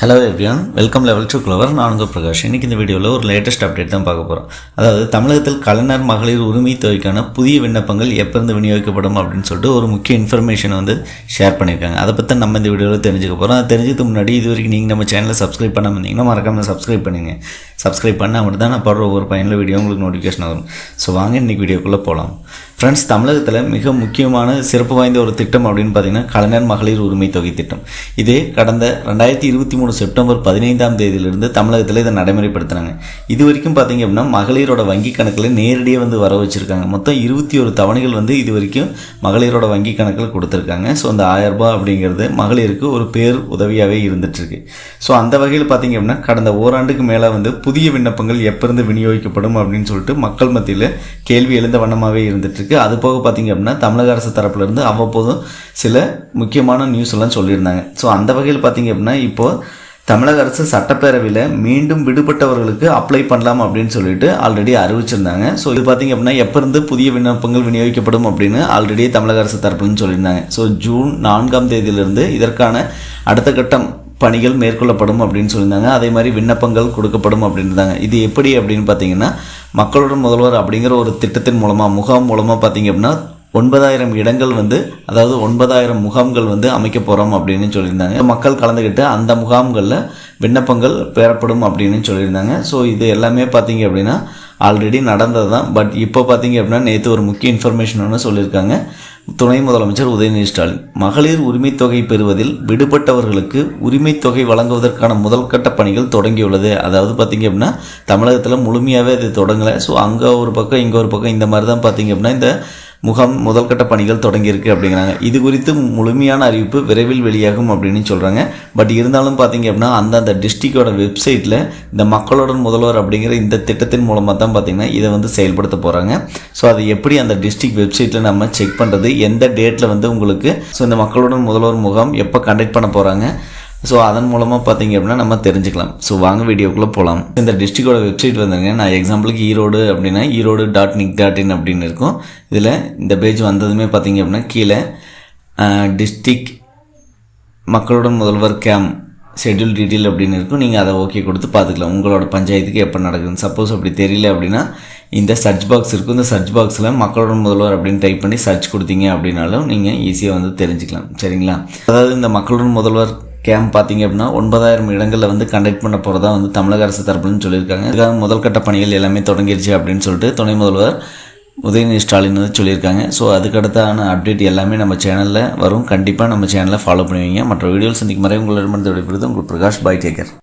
Hello everyone, welcome level to clover. நான் உங்கள் பிரகாஷ். இன்றைக்கி இந்த வீடியோவில் ஒரு லேட்டஸ்ட் அப்டேட் தான் பார்க்க போகிறோம். அதாவது தமிழகத்தில் கலைஞர் மகளிர் உரிமை தொகைக்கான புதிய விண்ணப்பங்கள் எப்போருந்து விநியோகிக்கப்படும் அப்படின்னு சொல்லிட்டு ஒரு முக்கிய இன்ஃபர்மேஷன் வந்து ஷேர் பண்ணியிருக்காங்க. அதை பற்றி நம்ம இந்த வீடியோவில் தெரிஞ்சுக்க போகிறோம். அதை தெரிஞ்சதுக்கு முன்னாடி இது வரைக்கும் நீங்கள் நம்ம சேனலை சப்ஸ்கிரைப் பண்ணாமல் இருந்தீங்கன்னா மறக்காமல் சப்ஸ்கிரைப் பண்ணுங்கள். சப்ஸ்கிரைப் பண்ணால் மட்டும் தான் நான் போடுற ஒவ்வொரு பயனுள்ள வீடியோ உங்களுக்கு நோட்டிஃபிகேஷன் வரும். ஸோ வாங்க இன்றைக்கி வீடியோக்குள்ளே போகலாம். ஃப்ரெண்ட்ஸ், தமிழகத்தில் மிக முக்கியமான சிறப்பு வாய்ந்த ஒரு திட்டம் அப்படின்னு பார்த்தீங்கன்னா கலைஞர் மகளிர் உரிமை தொகை திட்டம். இது கடந்த 2023 செப்டம்பர் 15ஆம் தேதியிலிருந்து தமிழகத்தில் இதை நடைமுறைப்படுத்துகிறாங்க. இது வரைக்கும் பார்த்தீங்க அப்படின்னா மகளிரோட வங்கி கணக்கில் நேரடியாக வந்து வர வச்சுருக்காங்க. மொத்தம் 21 தவணைகள் வந்து இது வரைக்கும் மகளிரோட வங்கி கணக்கில் கொடுத்துருக்காங்க. ஸோ அந்த 1000 ரூபாய் அப்படிங்கிறது மகளிருக்கு ஒரு பேர் உதவியாகவே இருந்துகிட்ருக்கு. ஸோ அந்த வகையில் பார்த்தீங்க அப்படின்னா கடந்த ஓராண்டுக்கு மேலே வந்து புதிய விண்ணப்பங்கள் எப்போருந்து விநியோகிக்கப்படும் அப்படின்னு சொல்லிட்டு மக்கள் மத்தியில் கேள்வி எழுந்த வண்ணமாகவே இருந்துகிட்ருக்கு. அது போக பார்த்தீங்க அப்படின்னா தமிழக அரசு தரப்புலேருந்து அவ்வப்போதும் சில முக்கியமான நியூஸ் எல்லாம் சொல்லியிருந்தாங்க. ஸோ அந்த வகையில் பார்த்தீங்க அப்படின்னா இப்போது தமிழக அரசு சட்டப்பேரவையில் மீண்டும் விடுபட்டவர்களுக்கு அப்ளை பண்ணலாம் அப்படின்னு சொல்லிட்டு ஆல்ரெடி அறிவிச்சிருந்தாங்க. ஸோ இது பார்த்தீங்க அப்படின்னா எப்போ இருந்து புதிய விண்ணப்பங்கள் விநியோகிக்கப்படும் அப்படின்னு ஆல்ரெடி தமிழக அரசு தரப்புலன்னு சொல்லியிருந்தாங்க. ஸோ ஜூன் 4ஆம் தேதியிலிருந்து இதற்கான அடுத்த கட்டம் பணிகள் மேற்கொள்ளப்படும் அப்படின்னு சொல்லியிருந்தாங்க. அதே மாதிரி விண்ணப்பங்கள் கொடுக்கப்படும் அப்படின்றாங்க. இது எப்படி அப்படின்னு பார்த்தீங்கன்னா மக்களுடன் முதல்வர் அப்படிங்கிற ஒரு திட்டத்தின் மூலமாக முகாம் மூலமாக பார்த்தீங்க அப்படின்னா 9000 இடங்கள் வந்து, அதாவது 9000 முகாம்கள் வந்து அமைக்க போகிறோம் அப்படின்னு சொல்லியிருந்தாங்க. மக்கள் கலந்துக்கிட்டு அந்த முகாம்களில் விண்ணப்பங்கள் பெறப்படும் அப்படின்னு சொல்லியிருந்தாங்க. ஸோ இது எல்லாமே பார்த்தீங்க அப்படின்னா ஆல்ரெடி நடந்தது தான். பட் இப்போ பார்த்தீங்க அப்படின்னா நேற்று ஒரு முக்கிய இன்ஃபர்மேஷன் ஒன்று சொல்லியிருக்காங்க. துணை முதலமைச்சர் உதயநிதி ஸ்டாலின் மகளிர் உரிமை தொகை பெறுவதில் விடுபட்டவர்களுக்கு உரிமை தொகை வழங்குவதற்கான முதல் கட்ட பணிகள் தொடங்கியுள்ளது. அதாவது பார்த்திங்க அப்படின்னா தமிழகத்தில் முழுமையாகவே அது தொடங்கலை. ஸோ அங்கே ஒரு பக்கம் இங்கே ஒரு பக்கம் இந்த மாதிரி தான் பார்த்திங்க அப்படின்னா இந்த முகாம் முதல்கட்ட பணிகள் தொடங்கியிருக்கு அப்படிங்கிறாங்க. இது குறித்து முழுமையான அறிவிப்பு விரைவில் வெளியாகும் அப்படின்னு சொல்கிறாங்க. பட் இருந்தாலும் பார்த்திங்க அப்படின்னா அந்தந்த டிஸ்ட்ரிக்டோட வெப்சைட்டில் இந்த மக்களுடன் முதல்வர் அப்படிங்கிற இந்த திட்டத்தின் மூலமாக தான் பார்த்திங்கன்னா இதை வந்து செயல்படுத்த போகிறாங்க. ஸோ அது எப்படி அந்த டிஸ்ட்ரிக்ட் வெப்சைட்டில் நம்ம செக் பண்ணுறது, எந்த டேட்டில் வந்து உங்களுக்கு இந்த மக்களுடன் முதல்வர் முகாம் எப்போ கண்டக்ட் பண்ண போகிறாங்க, ஸோ அதன் மூலமாக பார்த்தீங்க அப்படின்னா நம்ம தெரிஞ்சுக்கலாம். ஸோ வாங்க வீடியோக்குள்ளே போகலாம். இந்த டிஸ்ட்ரிக்டோட வெப்சைட் வந்துங்க. நான் எக்ஸாம்பிளுக்கு ஈரோடு அப்படின்னா ஈரோடு.nic.in அப்படின்னு இருக்கும். இதில் இந்த பேஜ் வந்ததுமே பார்த்தீங்க அப்படின்னா கீழே டிஸ்ட்ரிக்ட் மக்களுடன் முதல்வர் கேம்ப் ஷெட்யூல் டீட்டெயில் அப்படின்னு இருக்கும். நீங்கள் அதை ஓகே கொடுத்து பார்த்துக்கலாம் உங்களோட பஞ்சாயத்துக்கு எப்போ நடக்குதுன்னு. சப்போஸ் அப்படி தெரியல அப்படின்னா இந்த சர்ச் பாக்ஸ் இருக்கும். இந்த சர்ச் பாக்ஸில் மக்களுடன் முதல்வர் அப்படின்னு டைப் பண்ணி சர்ச் கொடுத்தீங்க அப்படின்னாலும் நீங்கள் ஈஸியாக வந்து தெரிஞ்சுக்கலாம். சரிங்களா? அதாவது இந்த மக்களுடன் முதல்வர் கேம்ப் பார்த்தீங்க அப்படின்னா 9000 இடங்களில் வந்து கண்டக்ட் பண்ண போகிறதா வந்து தமிழக அரசு தரப்புன்னு சொல்லியிருக்காங்க. இதுக்காக முதல் கட்ட பணிகள் எல்லாமே தொடங்கிருச்சு அப்படின்னு சொல்லிட்டு துணை முதல்வர் உதயநிதி ஸ்டாலின் வந்து சொல்லியிருக்காங்க. ஸோ அதுக்கடுத்தான அப்டேட் எல்லாமே நம்ம சேனலில் வரும். கண்டிப்பாக நம்ம சேனலை ஃபாலோ பண்ணுவீங்க. மற்ற வீடியோவில் சந்திக்கும் வரை உங்களிடமிருந்து விடைபெறுவது உங்கள் பிரகாஷ். By, take care.